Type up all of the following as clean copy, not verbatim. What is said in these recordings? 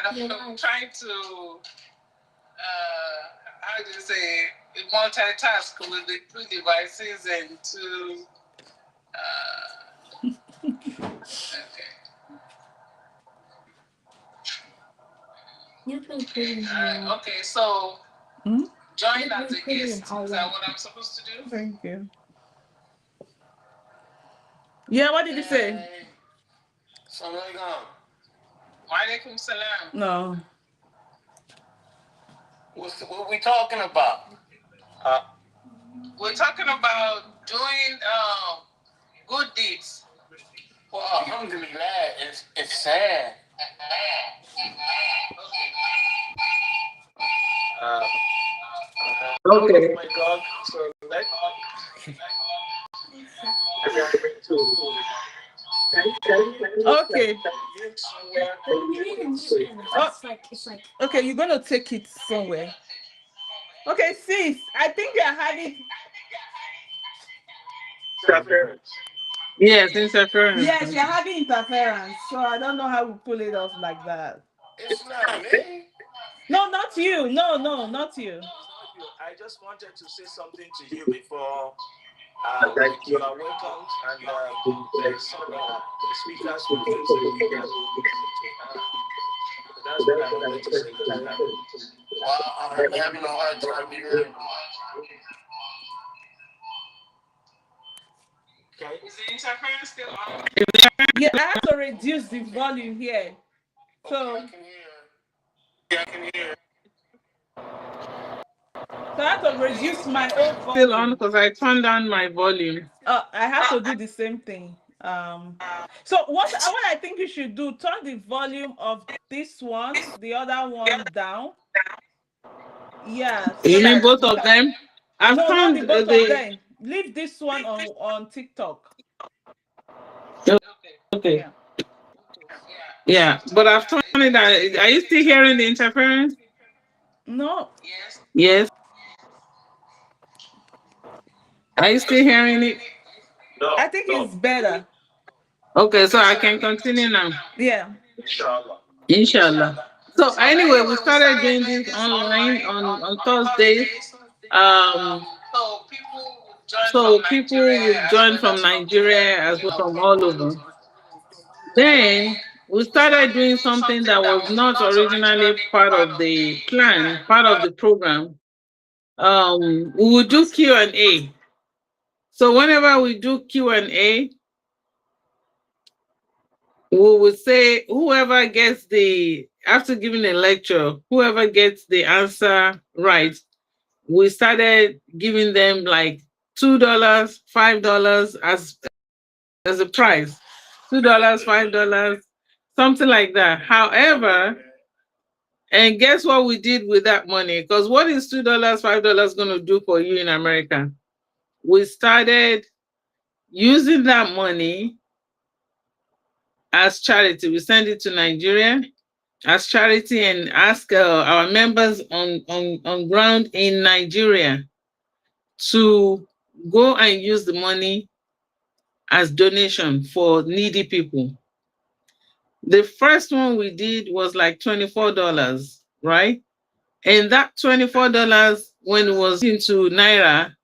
and I'm trying to, how do you say, multitask with the two devices and to, okay. You can put in okay, so join as a guest. Is that what I'm supposed to do? Thank you. Yeah, what did you say? Assalamualaikum. Walaikum salam. No. What we talking about? We're talking about doing good deeds. Well, alhamdulillah, it's sad. Okay. Oh my God. So let Okay. it's like Okay, you're gonna take it somewhere. Okay, sis, I think you're having. interference. Yes, interference. Yes, you're having interference. So I don't know how we pull it off like that. It's not me. No, not you. No, not you. I just wanted to say something to you before you are welcome and there's some speakers will face you. That's what I wanted to say. Wow, I'm having a hard time hearing. Okay. Is the interference still on? Yeah, I have to reduce the volume here. So okay, I can hear. Yeah, I can hear. So I have to reduce my own volume. Still on because I turned down my volume. I have to do the same thing. So what I think you should do, turn the volume of this one, the other one down. Yeah. So you mean both of them? I've no, not the both of them. Leave this one on TikTok. Okay. Yeah, but I've turned it down. Are you still hearing the interference? No. Yes. Are you still hearing it? No. I think it's better. Okay, so I can continue now. Yeah. Inshallah. So anyway, we started doing this online on Thursdays. So people will join from Nigeria as well from all over. Then we started doing something that was not originally part of the plan, part of the program. We would do Q&A. So whenever we do Q&A, we would say whoever gets after giving a lecture, whoever gets the answer right, we started giving them like $2, $5 as a prize. $2, $5, something like that. However, and guess what we did with that money? Because what is $2, $5 going to do for you in America? We started using that money as charity. We send it to Nigeria as charity and ask our members on ground in Nigeria to go and use the money as donation for needy people. The first one we did was like $24, right? And that $24, when it was into Naira,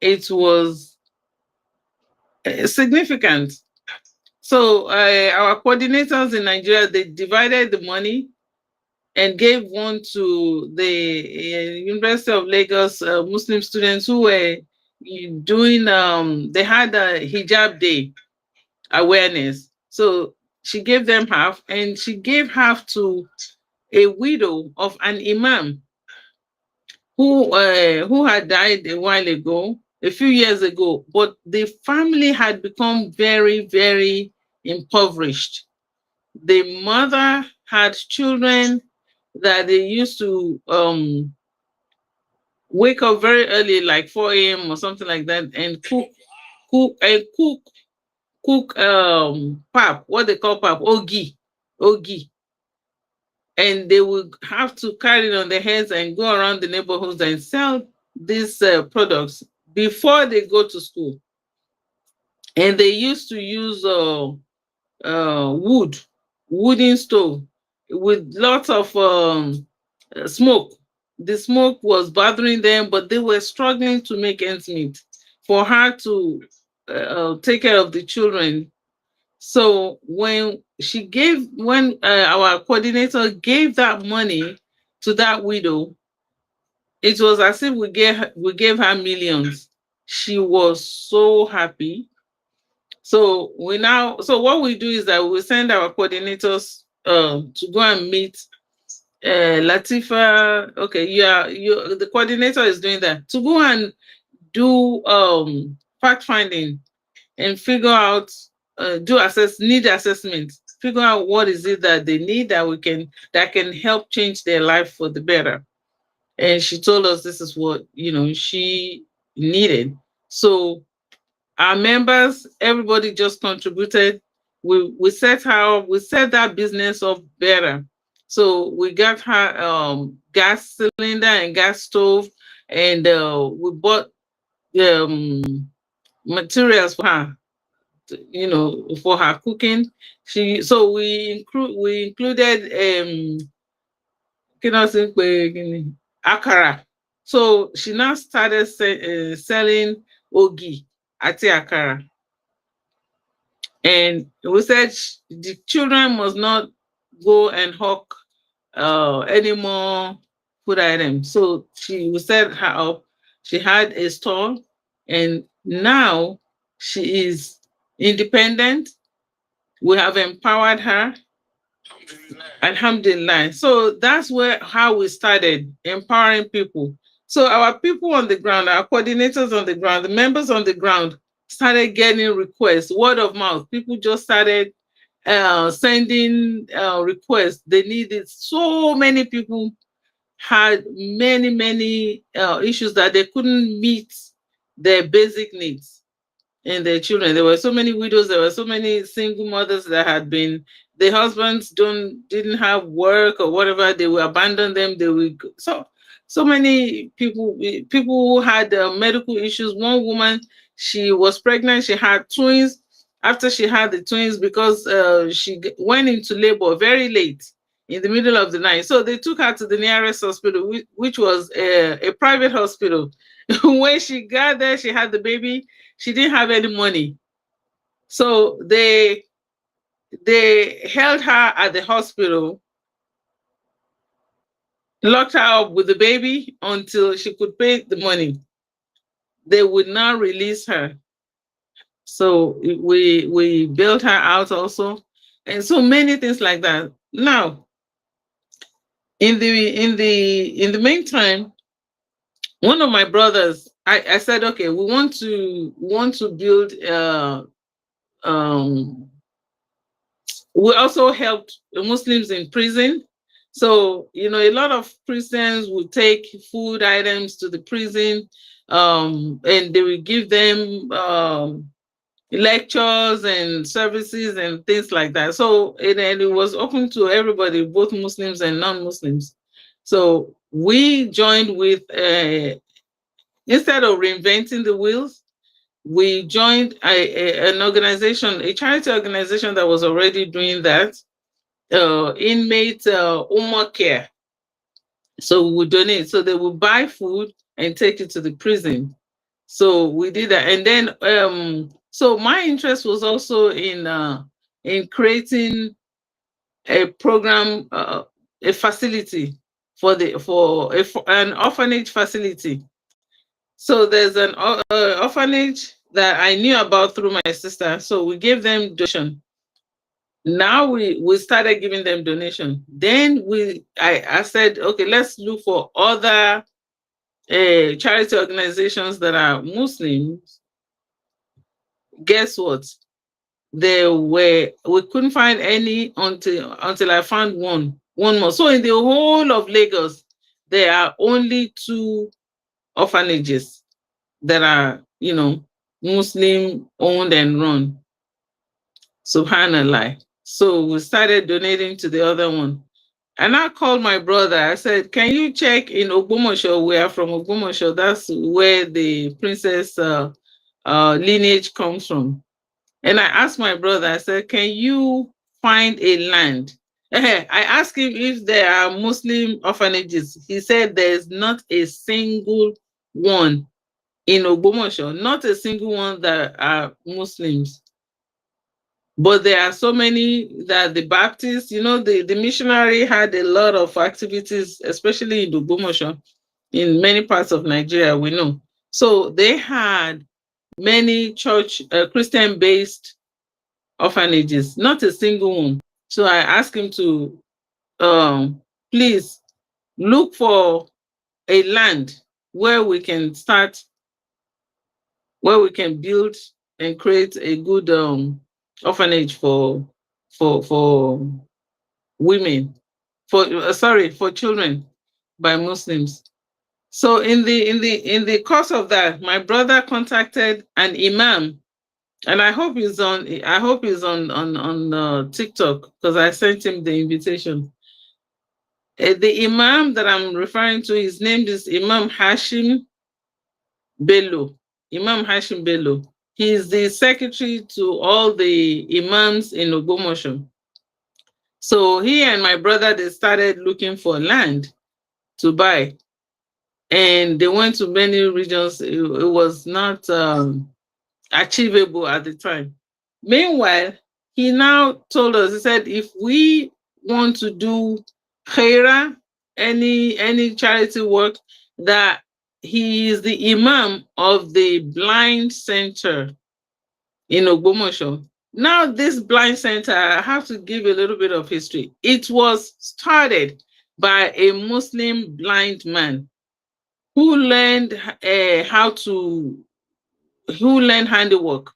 it was significant. So our coordinators in Nigeria, they divided the money and gave one to the University of Lagos Muslim students who were doing, they had a hijab day awareness. So she gave them half, and she gave half to a widow of an imam who had died a while ago, a few years ago, but the family had become very, very impoverished. The mother had children that they used to wake up very early, like 4 a.m. or something like that, and cook pap, what they call pap, ogi. And they would have to carry it on their heads and go around the neighborhoods and sell these products before they go to school. And they used to use wooden stove. with lots of smoke. The smoke was bothering them, but they were struggling to make ends meet for her to take care of the children. So when our coordinator gave that money to that widow, it was as if we gave her millions. She was so happy. So what we do is that we send our coordinators to go and meet Latifa. Okay, you the coordinator is doing that to go and do fact finding and figure out do need assessment, figure out what is it that they need that can help change their life for the better. And she told us this is what she needed. So our members, everybody just contributed. We set that business up better. So we got her gas cylinder and gas stove, and we bought materials for her, for her cooking. We included kí ni wọ́n ti ń pe kíni? Akara. So she now started selling ogi àti akara. And we said the children must not go and hawk any more food items. So we set her up. She had a store, and now she is independent. We have empowered her. Alhamdulillah. So that's how we started empowering people. So our people on the ground, our coordinators on the ground, the members on the ground started getting requests, word of mouth. People just started sending requests. They needed, so many people had many issues that they couldn't meet their basic needs in their children. There were so many widows, there were so many single mothers that had been, the husbands didn't have work or whatever, they will abandon them, they will so many people who had medical issues. One woman, she was pregnant, she had twins. After she had the twins, because she went into labor very late in the middle of the night, so they took her to the nearest hospital, which was a private hospital. When she got there, she had the baby. She didn't have any money. So they held her at the hospital, locked her up with the baby until she could pay the money. They would not release her. So we bailed her out also. And so many things like that. Now, in the meantime, one of my brothers, I said, okay, we want to build um we also helped Muslims in prison. So, a lot of Christians would take food items to the prison, and they will give them lectures and services and things like that. So, and it was open to everybody, both Muslims and non-Muslims. So we joined with, instead of reinventing the wheels, we joined an organization, a charity organization that was already doing that, inmate care. So we would donate. So they would buy food and take it to the prison. So we did that. And then so my interest was also in creating a program, a facility for an orphanage facility. So there's an orphanage that I knew about through my sister. So we gave them donation. Now we started giving them donation. Then I said, okay, let's look for other charity organizations that are Muslims. Guess what? We couldn't find any until I found one more. So in the whole of Lagos, there are only 2 orphanages that are, Muslim owned and run. Subhanallah. So we started donating to the other one. And I called my brother. I said, can you check in Ogbomoso? We are from Ogbomoso. That's where the princess lineage comes from. And I asked my brother, I said, can you find a land I asked him if there are Muslim orphanages. He said there's not a single one in Ogbomoso, not a single one that are Muslims. But there are so many that the Baptists, the missionary had a lot of activities, especially in Ogbomoso, in many parts of Nigeria, we know. So they had many church, Christian-based orphanages, not a single one. So I asked him to please look for a land where we can start, where we can build and create a good orphanage for women, for children by Muslims. So in the course of that, my brother contacted an imam, and I hope he's on TikTok, because I sent him the invitation. The imam that I'm referring to, his name is Imam Hashim Bello. Imam Hashim Bello. He is the secretary to all the imams in Ogbomoso. So he and my brother, they started looking for land to buy, and they went to many regions. It was not achievable at the time. Meanwhile, he now told us, he said, if we want to do khaira, any charity work, that he is the imam of the blind center in Ogbomoso. Now, this blind center, I have to give a little bit of history. It was started by a Muslim blind man who learned who learned handiwork,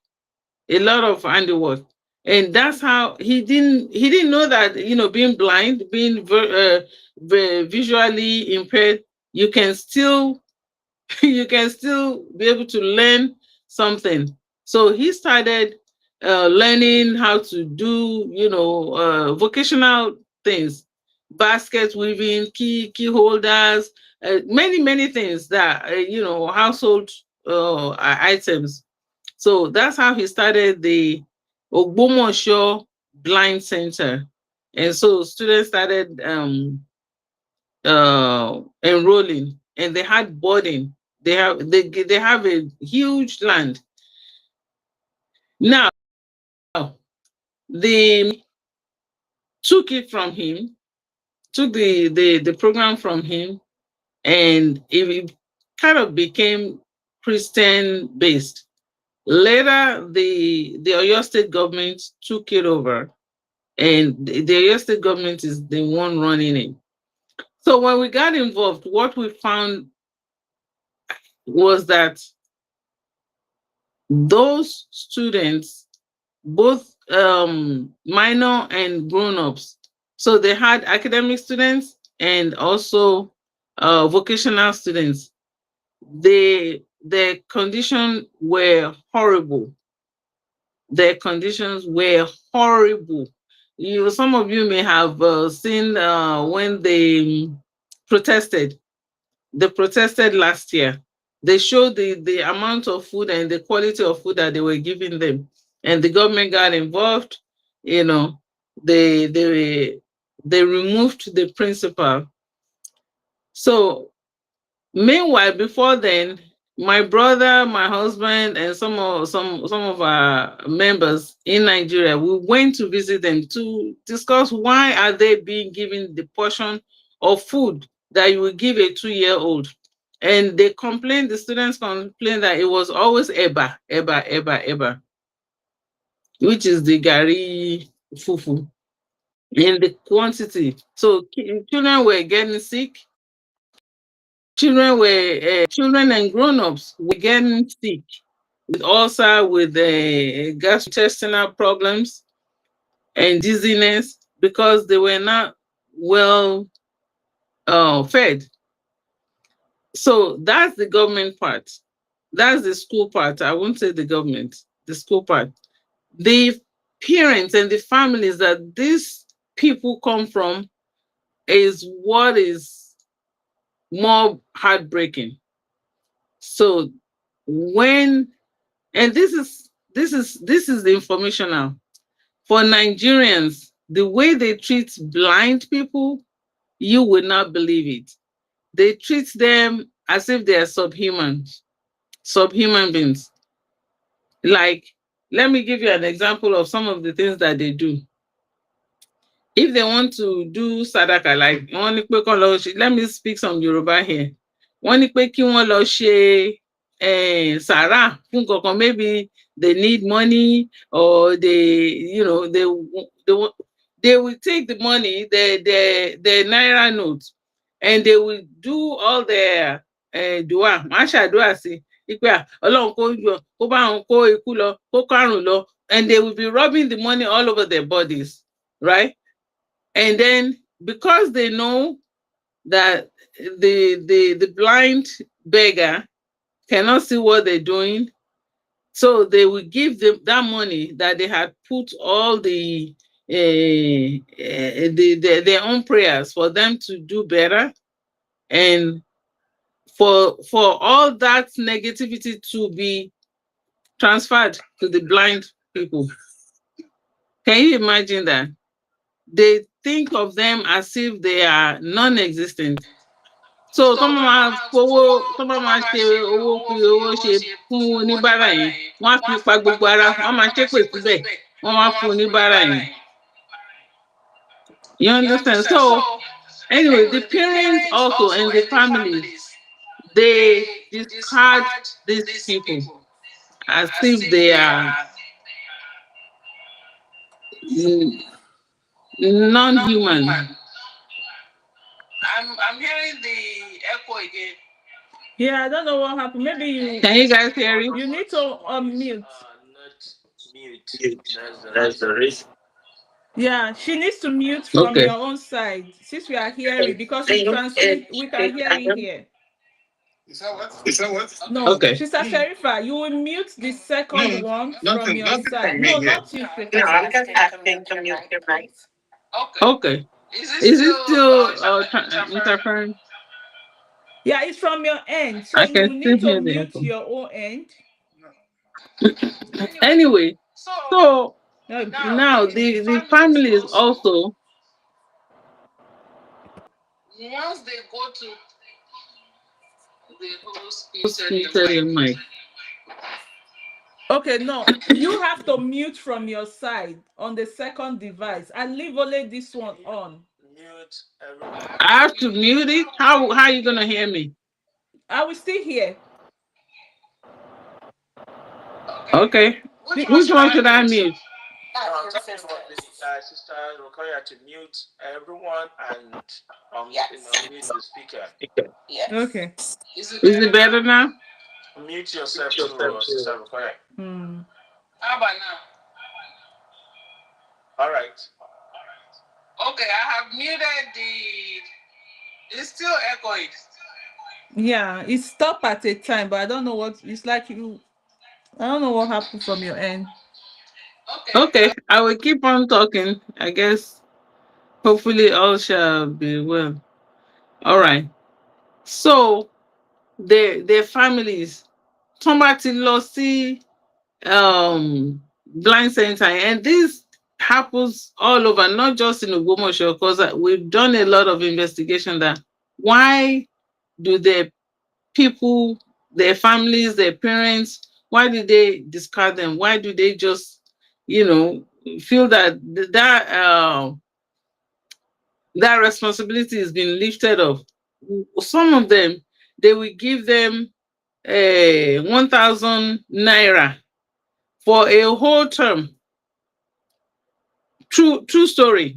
a lot of handiwork. And that's how he didn't know that, being blind, being visually impaired, you can still you can still be able to learn something. So he started learning how to do, vocational things, basket weaving, key holders, many things that, household items. So that's how he started the Ogbomosho Blind Center. And so students started enrolling, and they had boarding. They have a huge land. Now they took it from him, took the program from him, and it kind of became Christian based. Later, the Oyo State government took it over, and the Oyo State government is the one running it. So when we got involved, what we found was that those students, both minor and grown-ups, so they had academic students and also vocational students. Their conditions were horrible. Their conditions were horrible. Some of you may have seen when they protested. They protested last year. They showed the amount of food and the quality of food that they were giving them, and the government got involved. You know, they removed the principal. So meanwhile, before then, my brother, my husband, and some of our members in Nigeria, we went to visit them to discuss why are they being given the portion of food that you would give a 2-year-old. And the students complained that it was always eba, which is the gari fufu, in the quantity. So children were getting sick. Children and grown-ups were getting sick with ulcer, with gastrointestinal problems and dizziness, because they were not well fed. So that's the government part. That's the school part. I won't say the government, the school part. The parents and the families that these people come from is what is more heartbreaking. So when and this is the informational for Nigerians. the way they treat blind people, you will not believe it. They treat them as if they are subhuman beings. Like, let me give you an example of some of the things that they do. If they want to do sadaka, like let me speak some Yoruba here. Wọ́n ní pé kí wọ́n lọ ṣe sàrà fún kankan, maybe they need money, or they will take the money, the naira note, and they will do all their dua. Wọ́n á ṣàdúrà sí ipe Ọlọ́run kó yọ, kó bá wọn kó ikú lọ, kó kárùn lọ, and they will be rubbing the money all over their bodies, right? And then, because they know that the blind beggar cannot see what they're doing, so they will give them that money that they had put all their own prayers for them to do better, and for all that negativity to be transferred to the blind people. Can you imagine that? They think of them as if they are non-existent. So tó máa ṣe owó fi owó ṣe fún oníbàárà yẹn, wọ́n á fi pa gbogbo ara, wọ́n máa ṣépè síbẹ̀, wọ́n wá fún oníbàárà yẹn. You understand? So anyway, the parents also and the families, they discard these people as if they are non-human. I'm hearing the echo again. Yeah, I don't know what happened. Maybe you. Can you guys hear it? You need to unmute. Not mute. That's the reason. Yeah, she needs to mute from Okay. your own side, since we are hearing, because we translate. We can hear you here. Is that what? No, Okay. Sister Sharifa, you will mute the second one from your side. No, not you, No, Professor. I'm just asking to mute your mic. Okay. Okay. Is it still interfering? Yeah, it's from your end, so I you can need still to hear the mute echo. your own end. Anyway, so now the the families also, once they go to the host muted your mic. Okay, no, you have to mute from your side on the second device and leave only this one on. Mute everyone. I have to mute it. How are you gonna hear me? I will still hear. Okay. Which one should I mute? I'm talking about the sister require to mute everyone and mute the speaker. Yes. Okay. Is Is it better now? Mute yourself too, sister require. How about now? All right. Okay, I have muted the. It's still echoing. Yeah, it stopped at a time, but I don't know what it's like. I don't know what happened from your end. Okay, I will keep on talking. I guess hopefully all shall be well. All right. So their families, somebody lost blind center, and this happens all over, not just in Ogbomoso, because we've done a lot of investigation that why do the people, their families, their parents, why do they discard them? Why do they just, feel that that responsibility is being lifted off? Some of them, they will give them 1,000 naira for a whole term. True story.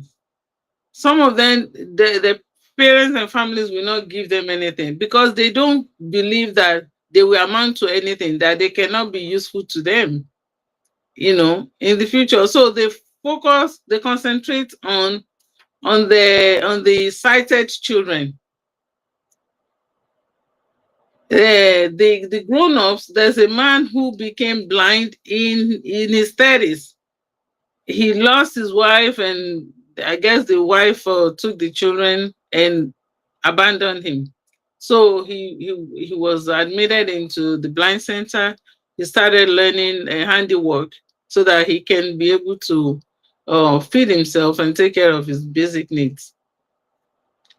Some of them, the parents and families will not give them anything because they don't believe that they will amount to anything, that they cannot be useful to them, in the future. So they concentrate on the sighted children. The grown-ups, there's a man who became blind in his 30s. He lost his wife, and I guess the wife took the children and abandoned him. So he was admitted into the blind center. He started learning handiwork so that he can be able to feed himself and take care of his basic needs.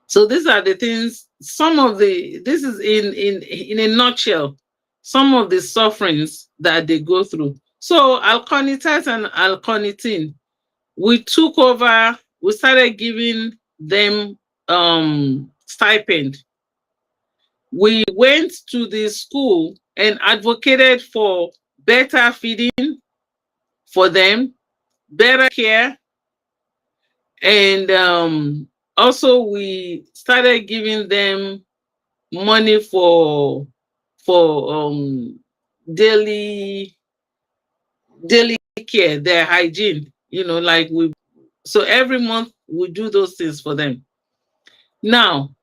So these are the things, some of the, this is in a nutshell, some of the sufferings that they go through. So alkonitat and alkonitin, we took over, we started giving them stipend. We went to the school and advocated for better feeding for them, better care, and also we started giving them money for daily daily care, their hygiene, like we, so every month we do those things for them. Now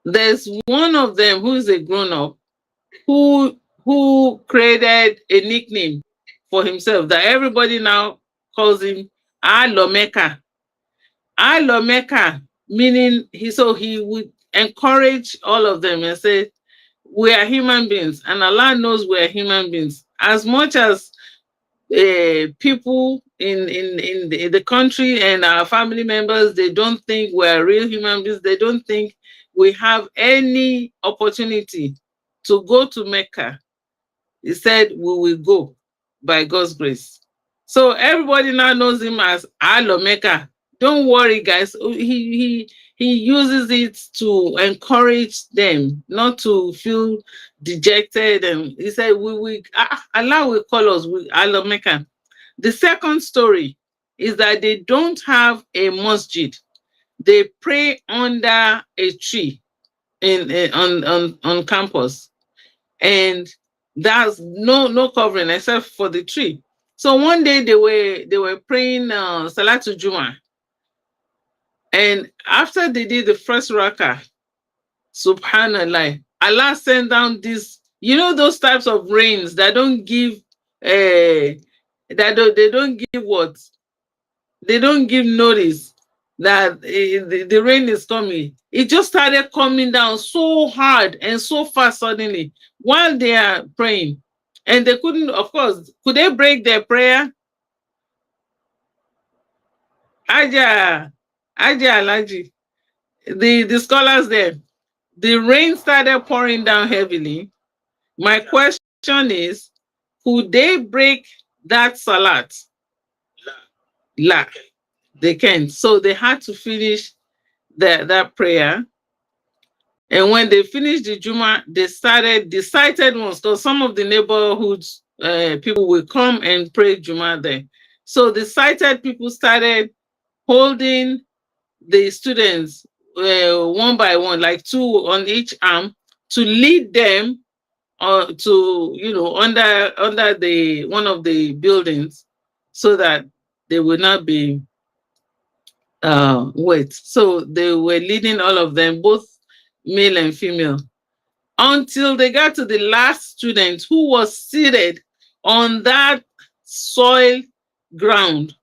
there's one of them who is a grown-up who created a nickname for himself that everybody now calls him Alomeka. Alomeka, meaning he would encourage all of them and say, we are human beings, and Allah knows we are human beings. As much as people in the country and our family members, they don't think we're real human beings. They don't think we have any opportunity to go to Mecca. He said, we will go by God's grace. So everybody now knows him as Alo Mecca. Don't worry, guys. He uses it to encourage them, not to feel dejected. And he said, Allah will call us Alo Mecca. The second story is that they don't have a masjid. They pray under a tree on campus, and that's no covering except for the tree. So one day they were praying Salatul Juma, and after they did the first rakah, Subhanallah, Allah sent down this, those types of rains that don't give they don't give what, they don't give notice that the rain is coming. It just started coming down so hard and so fast suddenly while they are praying. And they couldn't, of course, could they break their prayer? Aja Alaji, the scholars there, the rain started pouring down heavily. My question is, could they break that salat? La. They can't. So they had to finish that prayer. And when they finished the Juma, they started the sighted ones, because some of the neighborhoods people will come and pray Juma there. So the sighted people started holding the students one by one, like two on each arm, to lead them to under the one of the buildings, so that they would not be wet. So they were leading all of them, both male and female, until they got to the last student, who was seated on that soil ground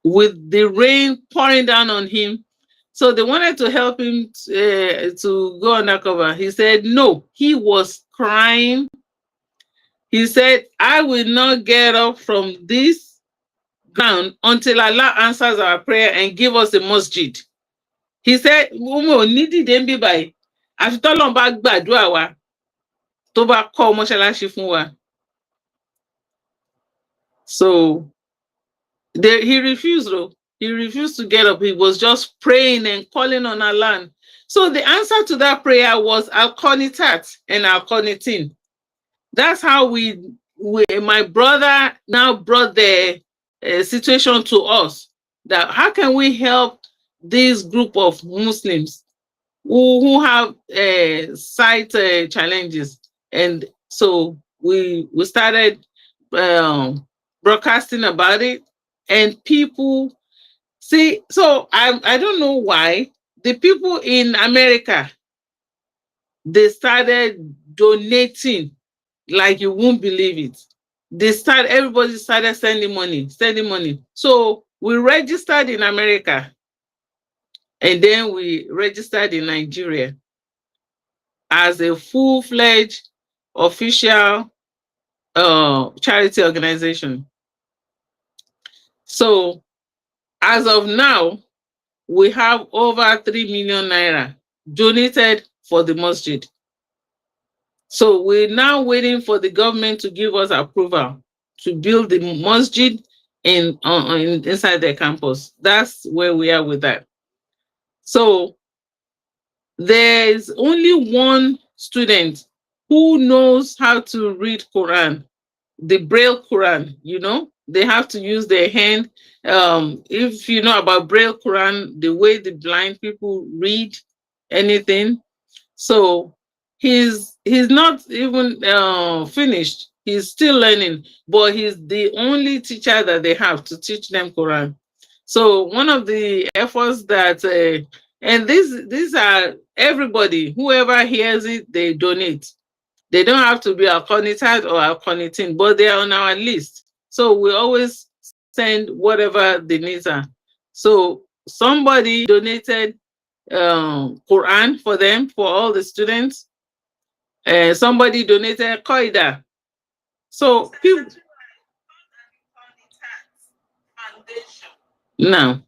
with the rain pouring down on him. So they wanted to help him to go undercover. He said no. He was crying. He said, I will not get up from this ground until Allah answers our prayer and give us a masjid. He said, àfi tọ́lọ́run bá gbàdúrà wa tó bá kọ́ mọ́ṣáláṣí fún wa. So he refused though. He refused to get up. He was just praying and calling on Allah. So the answer to that prayer was Al-Qanitat and Al-Qanitin. That's how my brother now brought the situation to us, that how can we help this group of Muslims who have sight challenges. And so we started broadcasting about it, and people see. So I don't know why the people in America, they started donating like you won't believe it. Everybody started sending money. So we registered in America, and then we registered in Nigeria as a full-fledged official charity organization. So as of now, we have over 3 million naira donated for the masjid. So we're now waiting for the government to give us approval to build the masjid inside the campus. That's where we are with that. So there's only one student who knows how to read Quran, the Braille Quran. They have to use their hand. If you know about Braille Quran, the way the blind people read anything. So he's not even finished. He's still learning, but he's the only teacher that they have to teach them Quran. So one of the efforts that and these are everybody, whoever hears it, they donate. They don't have to be Alconitat or Alconitin, but they are on our list. So we always send whatever the needs are. So somebody donated Quran for them, for all the students. Somebody donated Qaida. So people now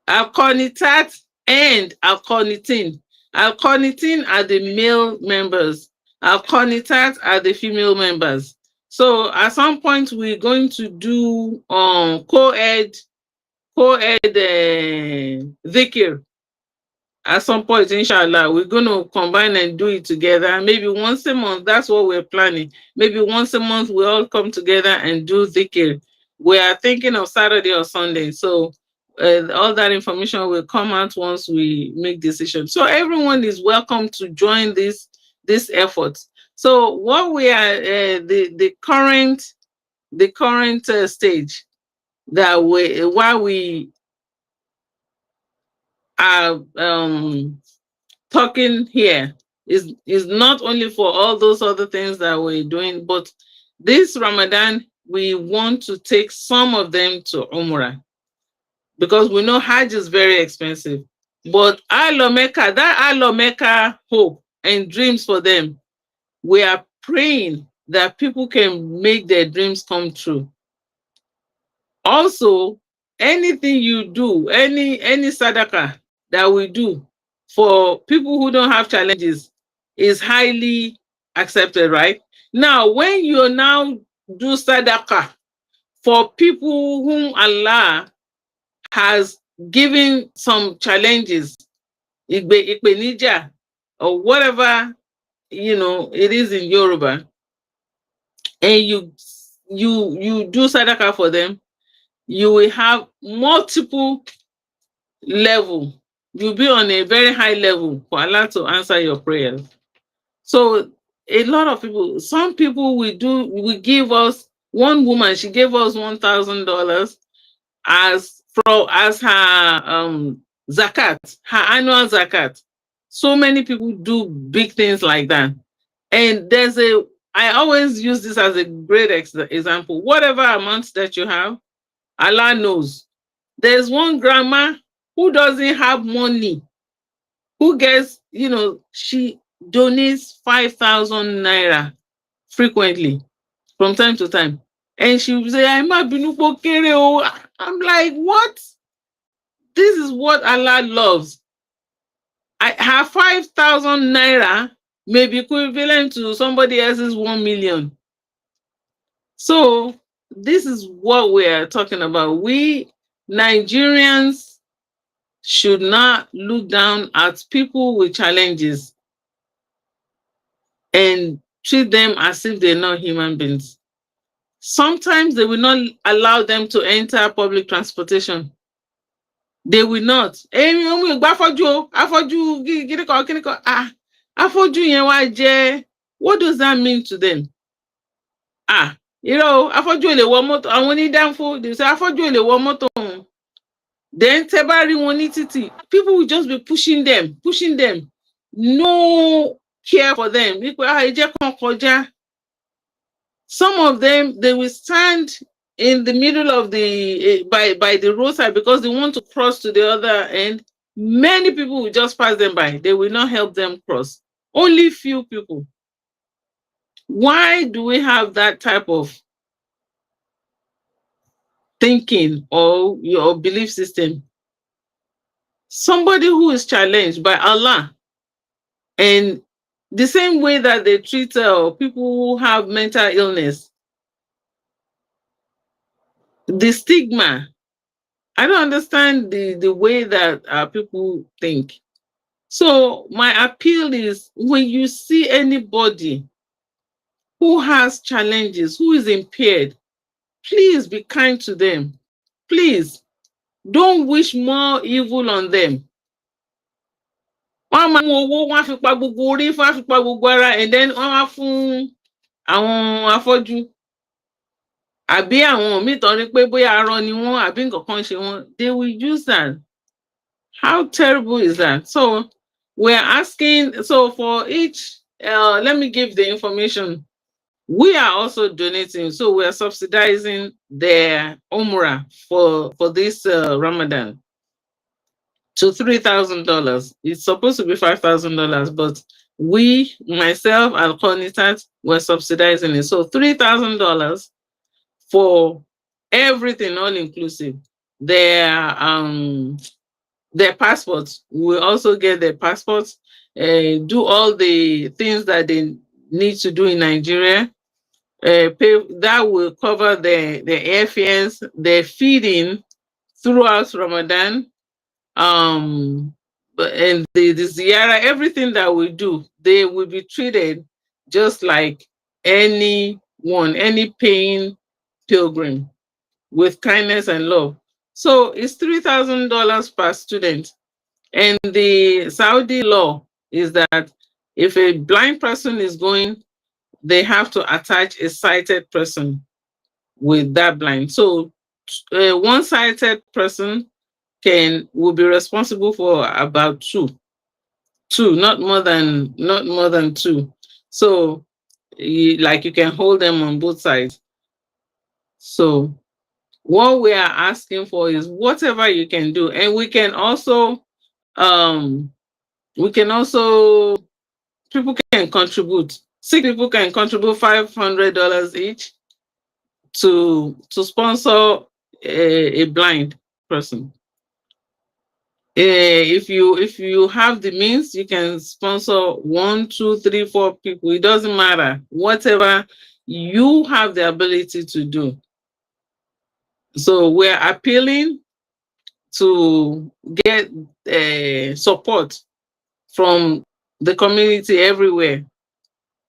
Alconitat and Alconitin. Alconitin are the male members. Alconitat are the female members. So at some point we're going to do co-ed dhikr. At some point, inshallah, we're going to combine and do it together. Maybe once a month. That's what we're planning. Maybe once a month, we all come together and do dhikr. We are thinking of Saturday or Sunday. So all that information will come out once we make decisions. So everyone is welcome to join this effort. So what we are, the current stage that while we are talking here is not only for all those other things that we're doing, but this Ramadan, we want to take some of them to Umrah because we know Hajj is very expensive. But Alomeka, that Alomeka hope and dreams for them, we are praying that people can make their dreams come true. Also, anything you do, any sadaqah that we do for people who don't have challenges is highly accepted, right? Now, when you now do sadaqah for people whom Allah has given some challenges, ikbenija, or whatever it is in Yoruba, and you do sadaqah for them, you will have multiple level. You'll be on a very high level for Allah to answer your prayers. So a lot of people, some people will give us, one woman, she gave us $1,000 as her zakat, her annual zakat. So many people do big things like that. And I always use this as a great example. Whatever amounts that you have, Allah knows. There's one grandma who doesn't have money, who gets, she donates 5,000 naira frequently from time to time. And she will say, I'm like, what? This is what Allah loves. Her 5,000 naira may be equivalent to somebody else's 1 million. So this is what we are talking about. We Nigerians should not look down at people with challenges and treat them as if they're not human beings. Sometimes they will not allow them to enter public transportation. They will not. What does that mean to them? Afọ́jú ò lè wọ mọ́tò, àwọn onídàáfó, they say afọ́jú ò lè wọ mọ́tò òun. Then tẹ́ bá rí wọn ní títì, people will just be pushing them. No care for them. Ẹ jẹ́ kán kọjá. Some of them, they will stand in the middle of by the roadside because they want to cross to the other end. Many people will just pass them by. They will not help them cross. Only few people. Why do we have that type of thinking or your belief system. Somebody who is challenged by Allah, and the same way that they treat people who have mental illness, the stigma. I don't understand the way that people think. So my appeal is, when you see anybody who has challenges, who is impaired, please be kind to them. Please don't wish more evil on them. Wọ́n máa mú owó, wọ́n á fi pa gbogbo orí, wọ́n á fi pa gbogbo ara, and then wọ́n á fún àwọn afọ́jú. Àbí àwọn míì tán ní pé bóyá arọ ni wọ́n àbí nǹkan kan ṣe wọ́n. They will use that. How terrible is that? So we're asking, so for each, let me give the information. We are also donating, so we are subsidizing their Umrah for this Ramadan to $3,000. It's supposed to be $5,000, but we, myself, Al Qanitat, we're subsidizing it. So $3,000 for everything, all inclusive. Their passports, we also get their passports, do all the things that they need to do in Nigeria. Pay, that will cover the airfares, their feeding throughout Ramadan, and the ziyara, everything that we do, they will be treated just like anyone, any paying pilgrim, with kindness and love. So it's $3,000 per student. And the Saudi law is that if a blind person is going, they have to attach a sighted person with that blind. So one sighted person will be responsible for about two, not more than two. So you can hold them on both sides. So what we are asking for is whatever you can do, and we can also people can contribute. 6 people can contribute $500 each to sponsor a blind person. If you have the means, you can sponsor 1, 2, 3, 4 people. It doesn't matter. Whatever you have the ability to do. So we're appealing to get support from the community everywhere,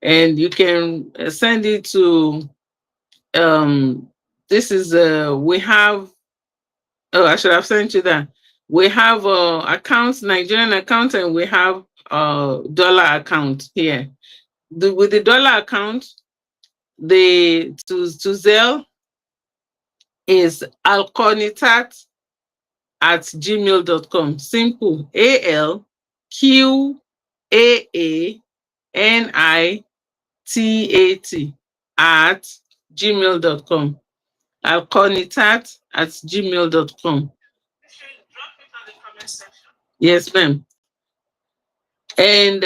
and you can send it to this is we have, oh, I should have sent you that. We have accounts, Nigerian account, and we have dollar account here. With the dollar account, to Zelle is alqonitat@gmail.com. Simple. ALQAANITAT@gmail.com. alqonitat@gmail.com. Yes, ma'am. And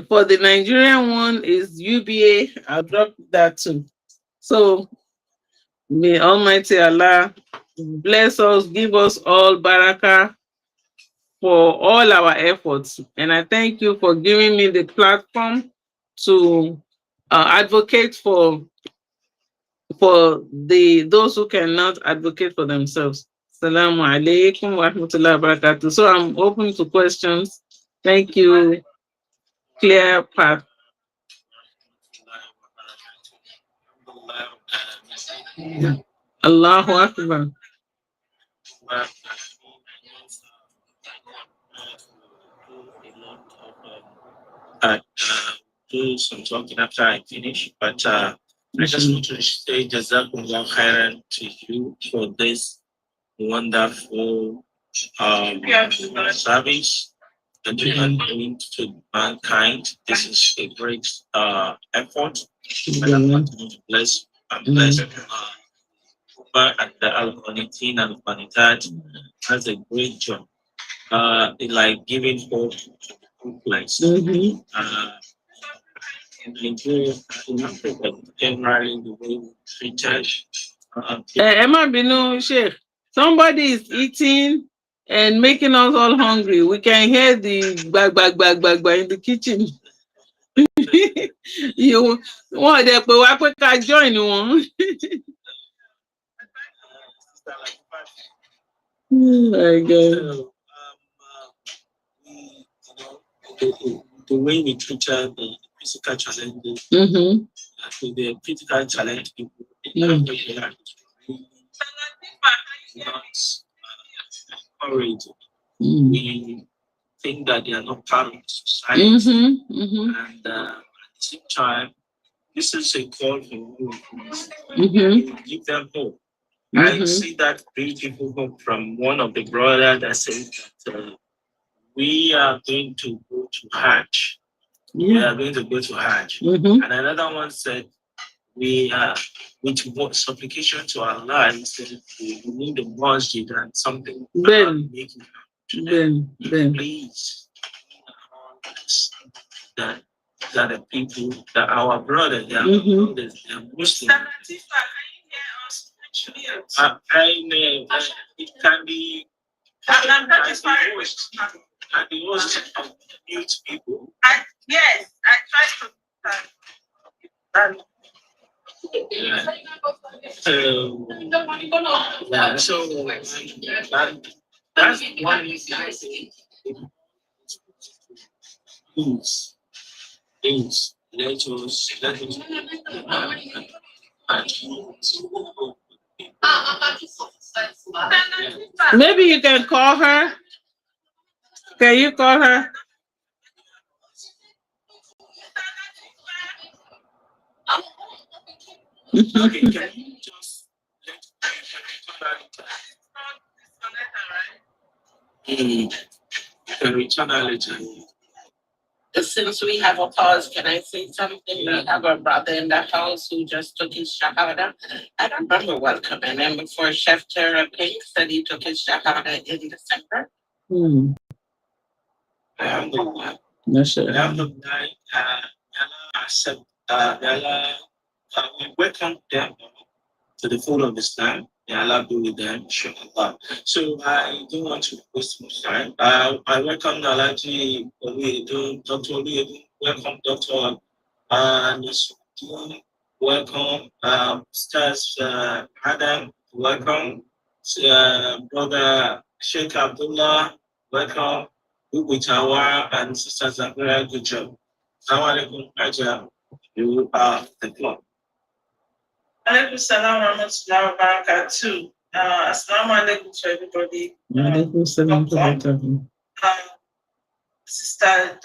for the Nigerian one is UBA. I'll drop that too. So may Almighty Allah bless us, give us all barakah for all our efforts. And I thank you for giving me the platform to advocate for those who cannot advocate for themselves. Assalamu alaikum wa rahmatullahi wa barakatuh. So I'm open to questions. Thank you. Clear path. Allahu Akbar. Do some talking after I finish, but I just want to say Jazakumullah khairan to you for this wonderful service that you are doing to mankind. This is a great effort. And I want to bless and bless and the Al-Qanitin and Al-Qanitat has a great job. Like giving hope to place. In Nigeria, in Africa, generally the way we treated Emma Binu Sheikh, somebody is eating and making us all hungry. We can hear the bag in the kitchen. You want to join one? Oh my God. The way we treated the physical challenges, the physical challenge people, not encouraged. We think that they are not part of society, and at the same time, this is a call for give them hope. I see that bring people hope from one of the brothers that says that we are going to go to Hajj. We are going to go to Hajj. And another one said, we are with supplication to Allah. He said, we need the masjid and something. Please, that the people, that our brothers, they are brothers, they are Muslims. I know it can be. And the most of mute people. Yes, I tried to. That's one things. Let us Maybe you can call her. Can you call her? Okay, can you just return her later? Since we have a pause, can I say something? We have a brother in the house who just took his shahada. I don't remember welcoming him before Chef Tara Pink said he took his shahada in December. Alhamdulillah. We welcome them to the fold of Islam. May Allah be with them, inshallah. So I don't want to waste much time. I welcome Nalaji Oluyedu, Dr. Oluyedu, welcome Dr. Nasuddin, welcome Stars Adam, welcome Brother Sheikh Abdullah, welcome Ubutawa and Sister Zafira, good job. Assalamu alaikum, Aja. You are the floor. Alaikum salam wa rahmatullahi wa barakatuh. Assalamu alaikum to everybody. Sister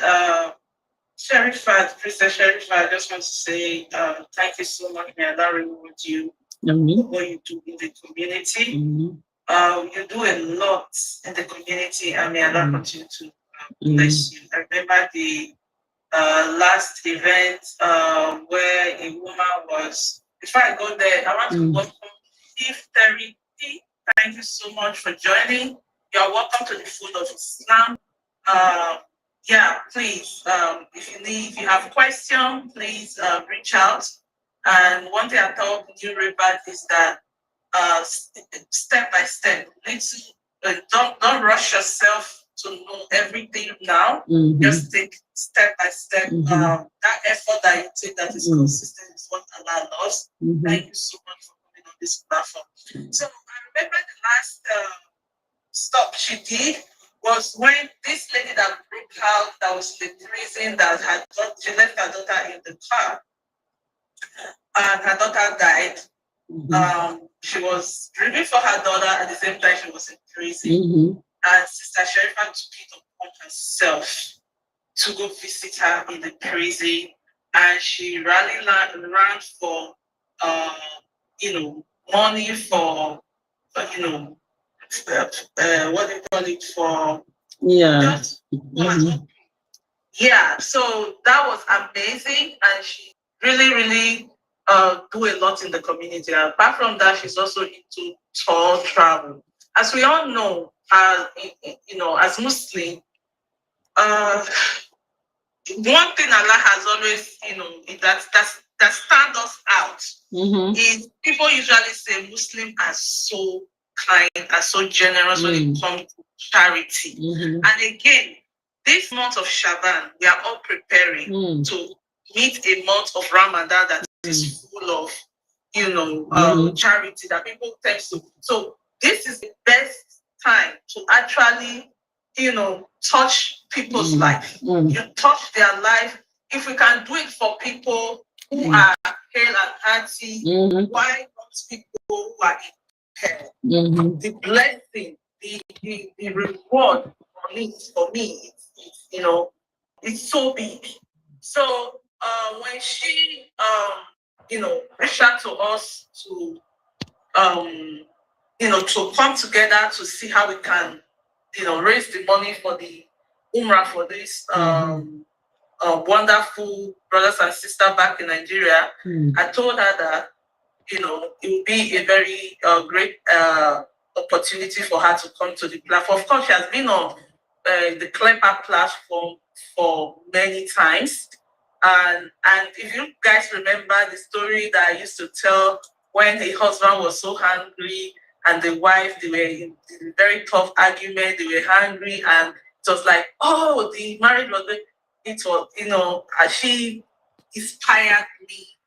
Sharifat, Princess Sharifat, I just want to say thank you so much. May Allah reward you for what you do in the community. You do a lot in the community, and may Allah continue to bless you. I remember the last event where a woman was. Before I go there, I want to welcome Steve Terry. Thank you so much for joining. You're welcome to the fold of Islam. Please, if you have questions, please reach out. And one thing I thought you Rebad is that step by step, don't rush yourself to know everything now. Just take step by step. That effort that you take that is consistent is what Allah loves. Thank you so much for coming on this platform. So I remember the last stop she did was when this lady that broke out, that was in the prison, that she left her daughter in the car, and her daughter died. She was grieving for her daughter at the same time she was in prison. And Sister Sherifa took it upon herself to go visit her in the prison, and she ran for money for what do you call it, for so that was amazing, and she really do a lot in the community. And apart from that, she's also into tour travel. As we all know, as Muslim, one thing Allah has always, that stand us out is people usually say Muslims are so kind, are so generous when it comes to charity. And again, this month of Shaban, we are all preparing to meet a month of Ramadan that is full of, charity that people tend to. So this is the best time to actually, touch people's life. You touch their life. If we can do it for people who are hale and hearty, why not people who are in the blessing, the reward on it for me, it's so big. So when she reached out to us to to come together to see how we can raise the money for the Umrah for this wonderful brothers and sisters back in Nigeria, I told her that it would be a very great opportunity for her to come to the platform. Of course, she has been on the Clever platform for many times. And if you guys remember the story that I used to tell when the husband was so hungry and the wife, they were in a very tough argument, they were hungry, and it was like, oh, the marriage was, it was, she inspired me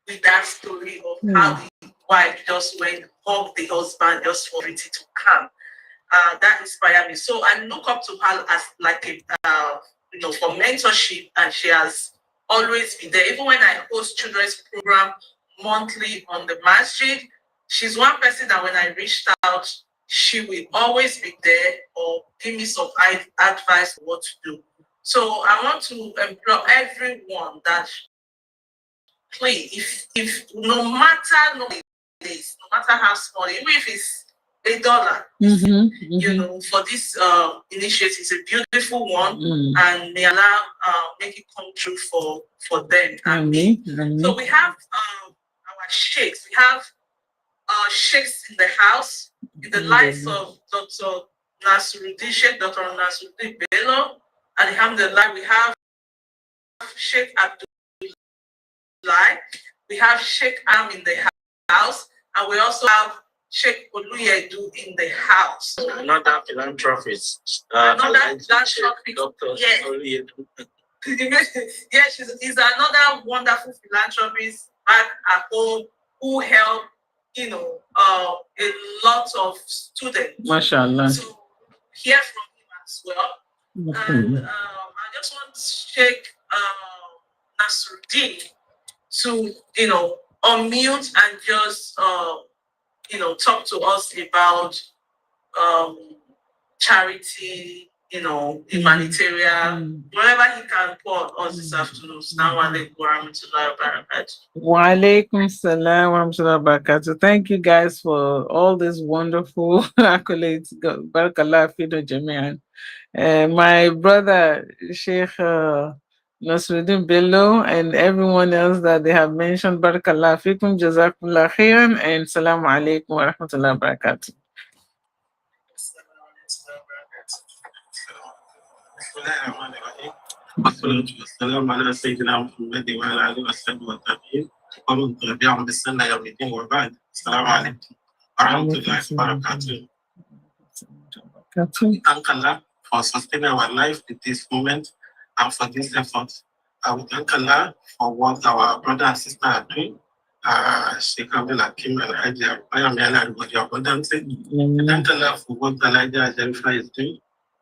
with that story of how the wife just went hug the husband just for it to come. That inspired me. So I look up to her as like a, for mentorship, and she has always been there. Even when I host children's program monthly on the masjid, she's one person that when I reached out, she will always be there or give me some advice on what to do. So I want to implore everyone that please, if no matter how small, even if it's $1, for this initiative, it's a beautiful one, and may Allah make it come true for them and me. So we have our sheikhs. We have sheikhs in the house, in the likes of Dr. Nasruddin, Sheikh Dr. Nasruddin Bello. Alhamdulillah, we have Sheikh Abdullah. We have Sheikh Am in the house, and we also have Sheikh Oluyedu in the house. Another philanthropist. Dr. Yes. Oluyedu. Yes, he's another wonderful philanthropist back at home who helped, a lot of students. MashaAllah. So hear from him as well. And I just want Sheikh Nasruddin to, unmute and just, talk to us about charity, humanitarian, whatever he can pour on us this afternoon. Assalamu alaikum wa rahmatullahi wa barakatuh. Wa alaikum salam wa rahmatullahi wa barakatuh. Thank you guys for all these wonderful accolades. Barakallah fidu jami'an. My brother, Sheikh Nasruddin Bello, and everyone else that they have mentioned, Barakallah fikum, Jazakumullah khairan, and Salaam alaikum wa rahmatullahi wa barakatuh. والسلام على سيدنا محمد وعلى آله وصحبه والتابعين ومن تبعهم بالسنة يوم الدين وبعد. السلام عليكم ورحمة الله وبركاته. We thank Allah for sustaining our life in this moment and for this effort. I would thank Allah for what our brother and sister are doing. Sheikh Abdul Hakim and Haji Ayamela everybody abundantly. Thank Allah for what Elijah Ajarifa is doing.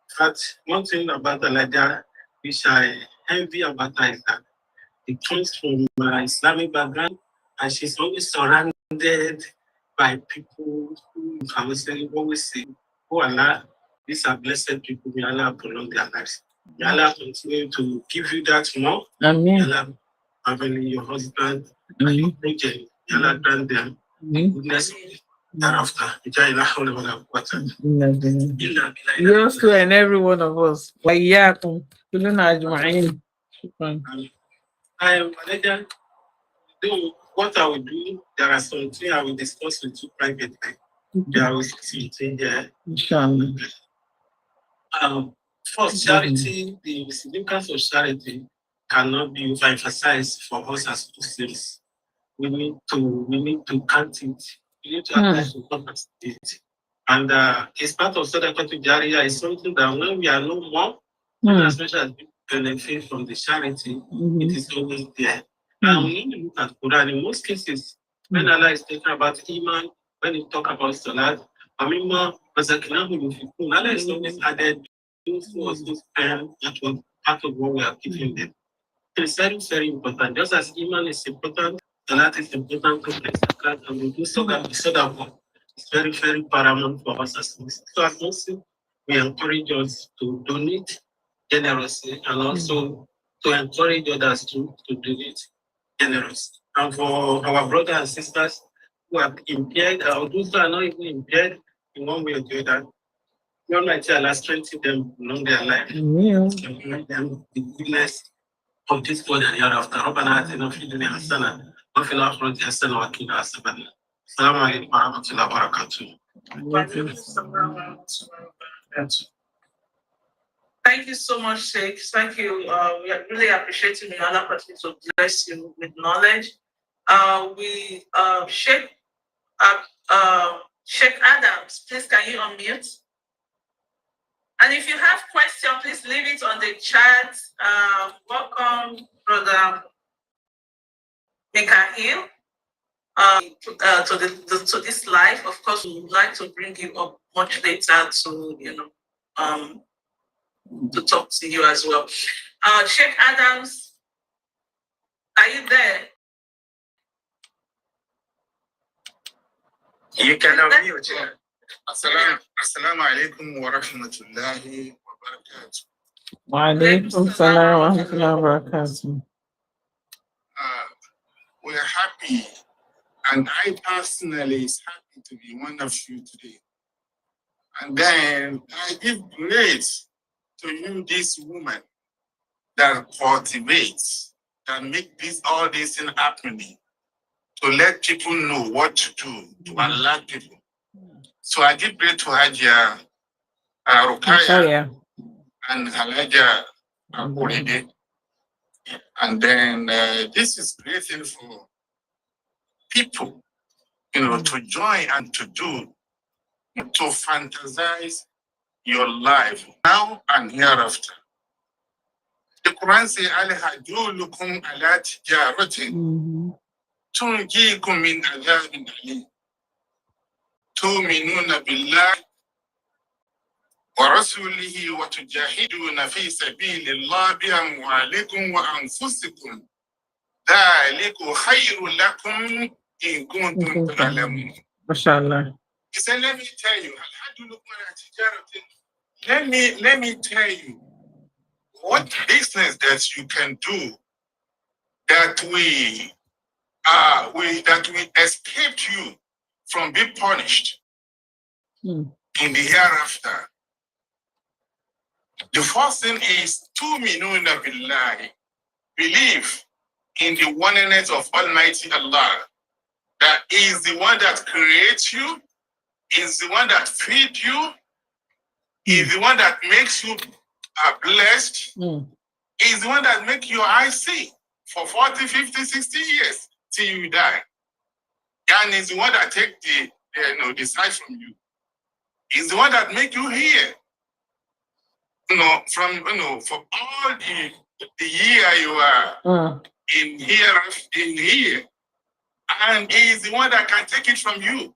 In fact, one thing about Elijah which I envy about her is that it comes from Islamic background, and she's always surrounded by people who can always say, oh Allah, these are blessed people, may Allah prolong their lives. May Allah continue to give you that more. May Allah, family, your husband, and your project, may Allah grant them goodness thereafter. Yours too, and every one of us. What I will do, there are some things I will discuss with you privately. There will see there. First, charity, the significance of charity cannot be overemphasized for us as Muslims. We need to count it. We need to attach importance to it. And it's part of Sadaqah to Jariyah is something that when we are no more, as much as we benefit from the charity, it is always there. And we need to look at Quran. In most cases, when Allah is talking about Iman, when he talk about Salat, Allah is always added those who also spend that was part of what we are giving them. It's very, very important. Just as Iman is important, Salat is important, Zakat, and we do so that it's very, very paramount for us as Muslims. So as Muslims, we encourage us to donate generously and also to encourage others to donate generously. And for our brothers and sisters who are impaired, or those who are not even impaired in one way or the other, the Almighty Allah strengthen them along their life. And grant them the goodness of this world and hereafter. ربنا آتنا في الدنيا حسنة وفي الآخرة حسنة وقنا عذاب النار. السلام عليكم ورحمة الله وبركاته. Thank you so much, Sheikh. Thank you. We really appreciate you. May Allah continue to bless you with knowledge. Sheikh Adams, please can you unmute? And if you have questions, please leave it on the chat. Welcome, Brother Mikhail, to this live. Of course, we would like to bring you up much later to to talk to you as well. Sheikh Adams, are you there? You can unmute. Assalamu alaikum wa rahmatullahi wa barakatuh. Wa alaikum salam wa rahmatullahi wa barakatuh. We are happy, and I personally is happy to be one of you today. And then I give grace to you, this woman that cultivates, that make all this thing happening, to let people know what to do, to alert people. So I give grace to Hajia Rukaya and Halaja Akuride. And then this is great thing for people, to join and to do, to fantasize your life now and hereafter. The Quran says, Al-Hadulukum ala tijaratin tunjikum min adhabin alim. Tu'minuna billah wa rasulihi wa tujahiduna fi sabilillah bi amwalikum wa anfusikum. Dhaliku khayrun lakum in kuntum ta'lamun. MashaAllah. He said, let me tell you, let me tell you what business that you can do that we escaped you from being punished in the hereafter. The first thing is tu'minuna billahi, believe in the oneness of Almighty Allah, that is the one that creates you, is the one that feeds you, is the one that makes you blessed, is the one that makes your eyes see for 40, 50, 60 years till you die. And is the one that takes the sight from you. Is the one that makes you hear. For all the year you are in here. And he is the one that can take it from you.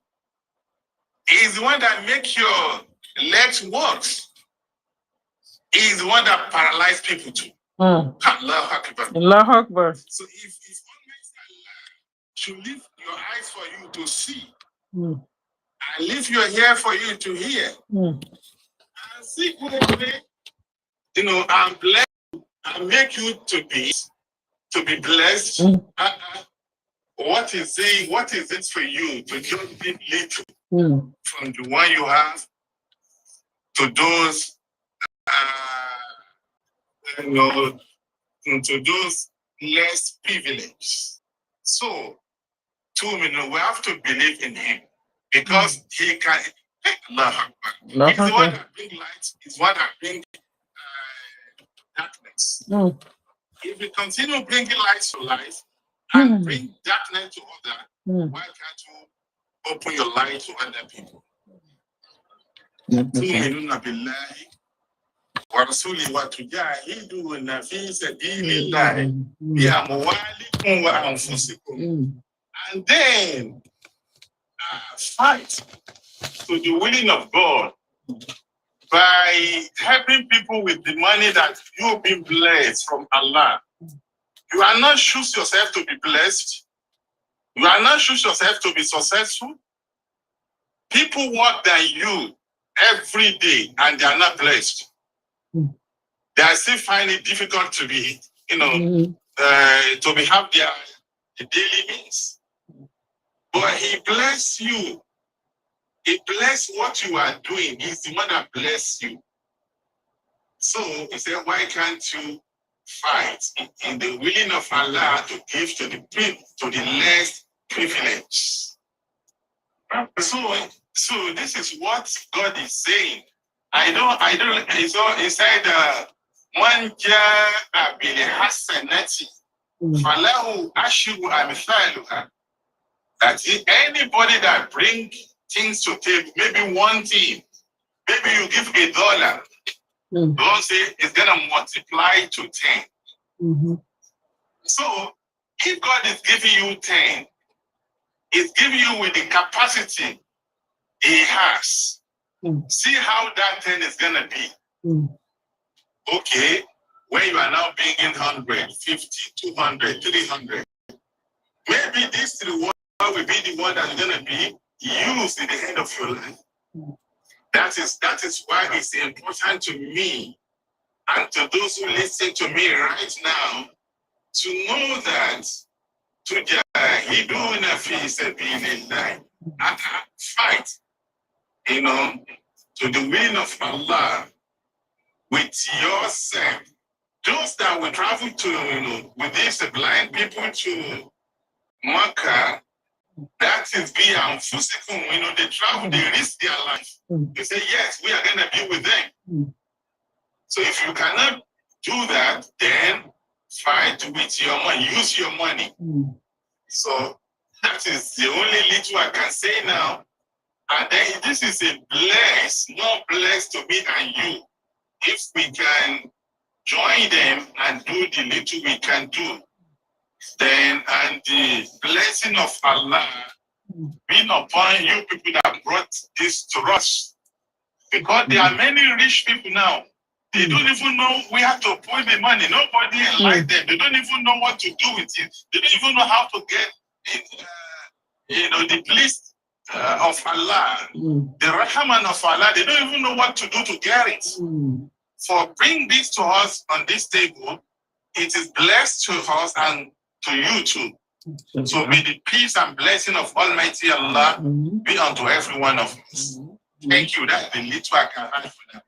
He is the one that makes your legs work. He is the one that paralyzes people too. Allahu Akbar. Allahu Akbar. So if Allah should lift your eyes for you to see, and lift your ear for you to hear, and see clearly, and bless you, and make you to be blessed. What is it for you to just be little from the one you have to those to those less privileged? So, we have to believe in him because he can. He's the one that brings light. He's the one that brings darkness. If we continue bringing light to life and bring darkness to others, why can't you open your light to other people? تؤمنون بالله ورسوله وتجاهدون في سبيل الله بأموالكم وأنفسكم, and then fight to the willing of God by helping people with the money that you've been blessed from Allah. You are not choose yourself to be blessed. You are not choose yourself to be successful. People work than you every day and they are not blessed. They still find it difficult to be, to be have their daily needs. But He bless you. He bless what you are doing. He's the one that bless you. So He said, why can't you fight in the willing of Allah to give to the people, to the less privileged? So this is what God is saying. I don't. He said, "Man jaa bil hasanati, falahu ashru amthaluha." That anybody that bring things to table, maybe one thing, maybe you give $1, God say it's gonna multiply to 10. So if God is giving you 10, He's giving you with the capacity He has. See how that 10 is gonna be. Okay, when you are now bringing 100, 50, 200, 300, maybe this reward will be the one that's gonna be used in the end of your life. That is why it's important to me and to those who listen to me right now to know that tujahiduna fi sabilillah, fight, to the will of Allah with yourself. Those that will travel to, with these blind people to Makkah, that is being physical. They travel, they risk their life. You say, yes, we are going to be with them. So if you cannot do that, then fight with your money, use your money. So that is the only little I can say now. And then this is a bless, more bless to me and you. If we can join them and do the little we can do, then, and the blessing of Allah being upon you people that brought this to us. Because there are many rich people now. They don't even know where to put the money. Nobody enlightened them. They don't even know what to do with it. They don't even know how to get it, the place of Allah, the Rahman of Allah. They don't even know what to do to get it. For bring this to us on this table, it is blessed to us and to you too. So may the peace and blessing of Almighty Allah be unto every one of us. Thank you. That's the little I can add for that.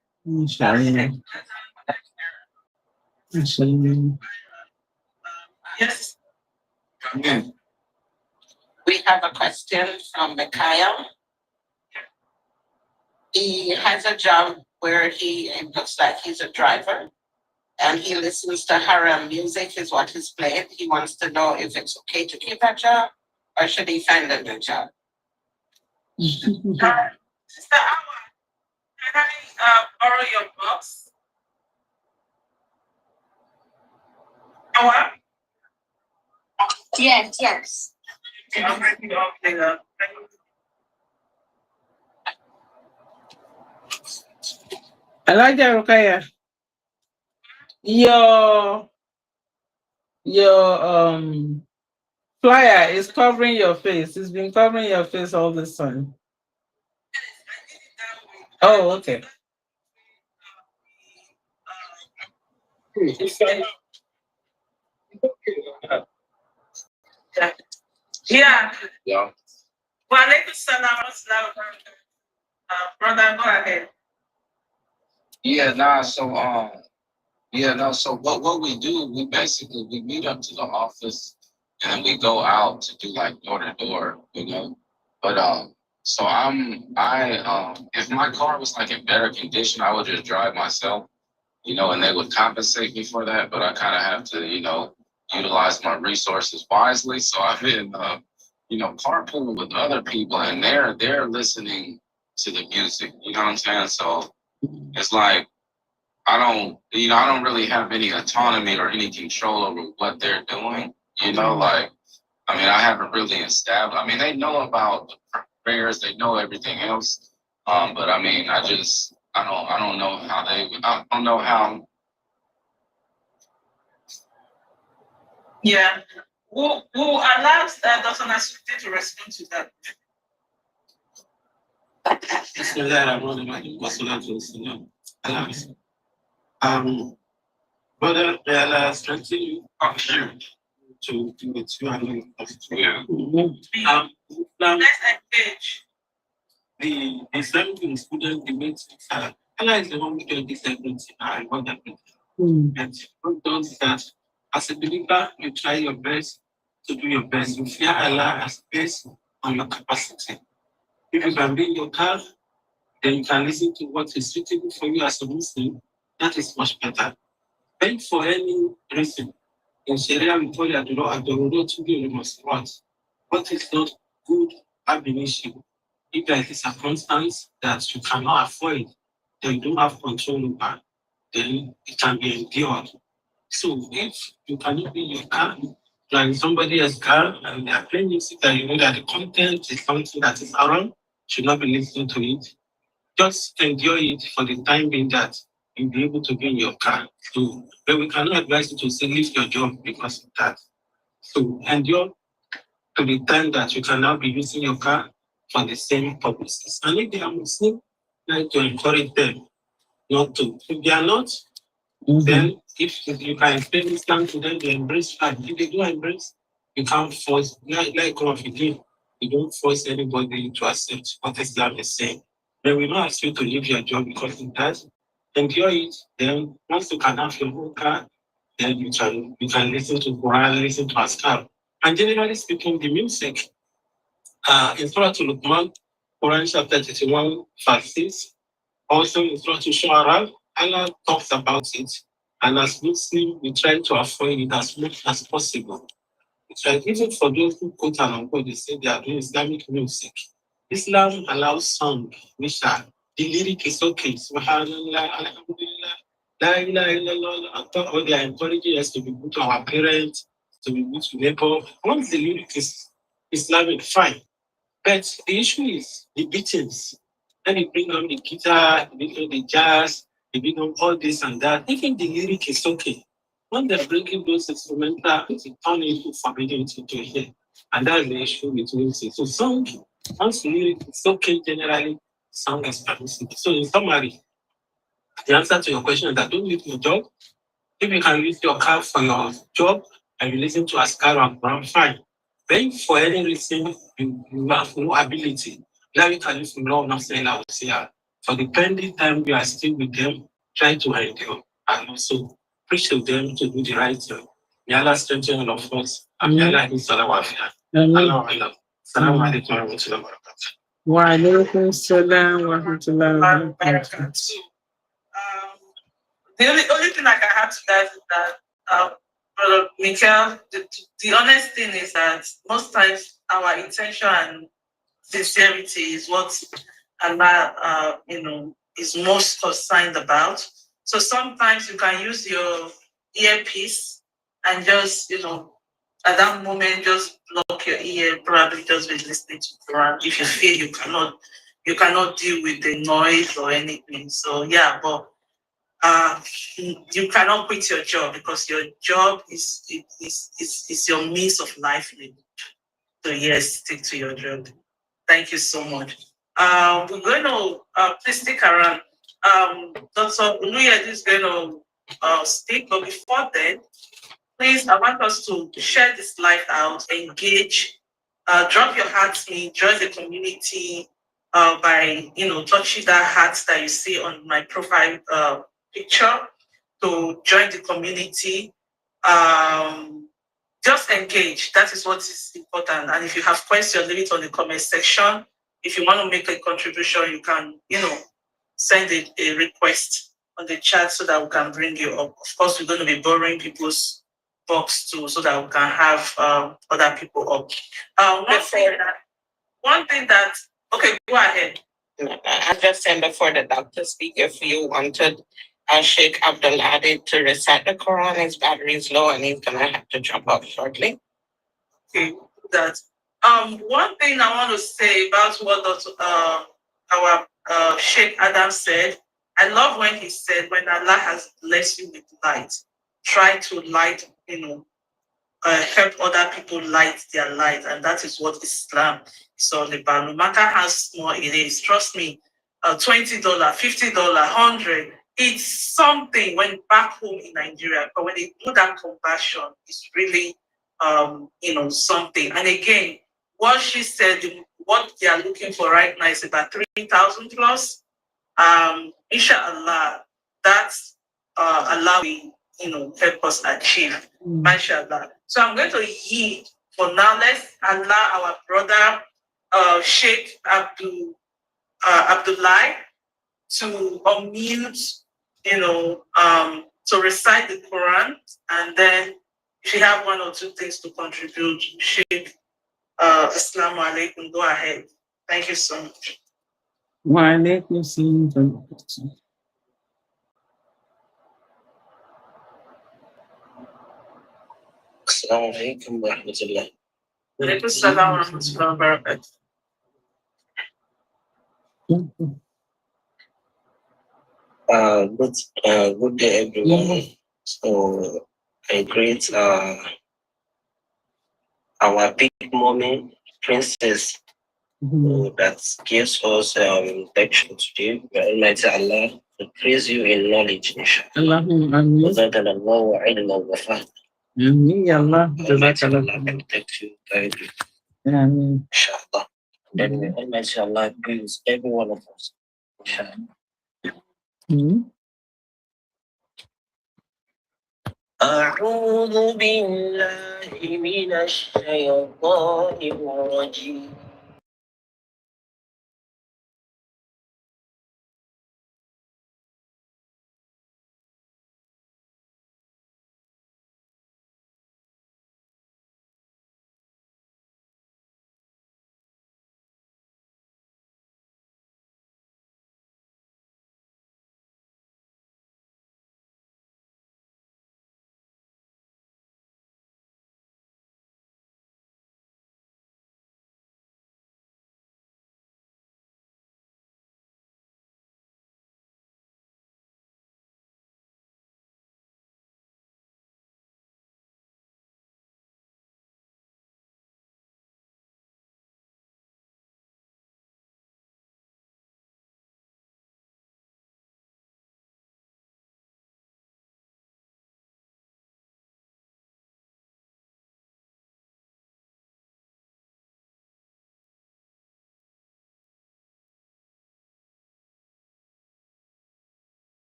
Yes. Amen. We have a question from Mikhail. He has a job where it looks like he's a driver, and he listens to haram music is what he's playing. He wants to know if it's okay to keep that job or should he find a new job? Sister Awa, can I borrow your box? Awa? Yes. I'll bring it up later. Elijah Rukaya, your flyer is covering your face. It's been covering your face all this time. Oh, okay. Yeah. Yeah. Walaikum salam. Brother, go ahead. So what we do, we meet up to the office and we go out to do like door to door, But so if my car was like in better condition, I would just drive myself. you know, and they would compensate me for that, but I kind of have to, you know, utilize my resources wisely. So I've been, you know, carpooling with other people, and they're listening to the music. You know what I'm saying? So it's like I don't really have any autonomy or any control over what they're doing. You know, like I mean, I haven't really established. I mean, they know about the prayers, they know everything else. But I mean, I don't know how I don't know how. Yeah. Who allows Dr. Nasuti to respond to that? Brother, there are strengthening up here to do it. You are doing it. Let's engage. The Islamic student debates Allah is the one who can decide and what happens. And what does that as a believer, you try your best to do your best. You fear Allah as based on your capacity. If you can be in your car, then you can listen to what is suitable for you as a Muslim. That is much better. And for any reason, in Sharia, we call it the to be you must what. What is not good ab initio. If there is a circumstance that you cannot avoid, then you don't have control over, then it can be endured. So if you cannot be in your car, like somebody else's car, and they are playing music that you know that the content is something that is around, should not be listening to it. Just endure it for the time being that you'll be able to be in your car. So, but we cannot advise you to say leave your job because of that. So endure to the time that you can now be using your car for the same purposes. And if they are Muslim, like to encourage them not to. If they are not, then if you can explain Islam to them, they embrace fine. If they don't embrace, you can't force, like again, you don't force anybody to accept what Islam is saying. Then we don't ask you to leave your job because it does. Endure it. Then once you can have your own car, then you can listen to Quran, listen to Askar. And generally speaking, the music in Surah to Luqman, Quran chapter 31, verse 6, also in Surah to Shu'ara, Allah talks about it. And as Muslims, we try to avoid it as much as possible. It's like even for those who quote and unquote, they say they are doing Islamic music. Islam allows song, which are the lyric is okay. Subhanallah, Alhamdulillah, La ilaha illallah, Akbar. Or they are encouraging us to be good to our parents, to be good to neighbor. Once the lyric is Islamic, fine. But the issue is the beatings. Then you bring on the guitar, you bring on the jazz, you bring on all this and that. Even the lyric is okay. When they're bringing those instrumental, it's turn into forbidden to hear. And that's the issue with music. So song, once the lyric is okay generally, song is permissible. So in summary, the answer to your question is that don't leave your job. If you can use your car for your job and you listen to Askar and Quran, fine. Then for any reason you have no ability, now you can use the law of not saying I would say for the pending time you are still with them, try to endure and also preach to them to do the right thing. May Allah strengthen all of us. And may Allah is Allah wafia. Allah Allah. Salaam alaikum wa rahmatullahi wa barakatuh. Wa alaikum salam wa rahmatullahi wa barakatuh. The only thing I can add to that is that, Brother Michael, the honest thing is that most times our intention and sincerity is what Allah, is most concerned about. So sometimes you can use your earpiece and just, at that moment, just block your ear, probably just be listening to Quran if you feel you cannot deal with the noise or anything. So yeah, but you cannot quit your job because your job is your means of livelihood. So yes, stick to your job. Thank you so much. We're going to please stick around. Dr. Oluya is going to speak, but before then, please, I want us to share this life out, engage, drop your hearts in, join the community by touching that heart that you see on my profile picture to join the community. Just engage. That is what is important. And if you have questions, leave it on the comment section. If you want to make a contribution, you can, send a request on the chat so that we can bring you up. Of course, we're going to be borrowing people's box too so that we can have other people up. One thing that, okay, go ahead. I just said before the doctor speak, if you wanted Sheikh Abdulhadi to recite the Quran, his battery is low and he's going to have to jump off shortly. Okay, that. One thing I want to say about what our Sheikh Adam said, I love when he said, when Allah has blessed you with light, try to light, help other people light their light. And that is what Islam is all about. No matter how small it is, trust me, $20, $50, $100, it's something when back home in Nigeria, but when they do that conversion, it's really, something. And again, what she said, what they are looking for right now is about 3,000 plus. Inshallah, that's allowing, help us achieve. Mashallah. So I'm going to yield for now. Let's allow our brother Sheikh Abdullah to unmute, to recite the Quran, and then if you have one or two things to contribute, Sheikh, Assalamu alaikum, go ahead. Thank you so much. Wa alaikum salam. Assalamu alaikum wa rahmatullah. Alaikum salam wa rahmatullahi wa barakatuh. Good day, everyone. So I greet our big mommy, Princess, that gives us lecture today. May Almighty Allah to praise you in knowledge, inshallah. Almighty Allah protect you, guide you, inshallah. Then may Almighty Allah brings every one of us, inshallah. أعوذ بالله من الشيطان الرجيم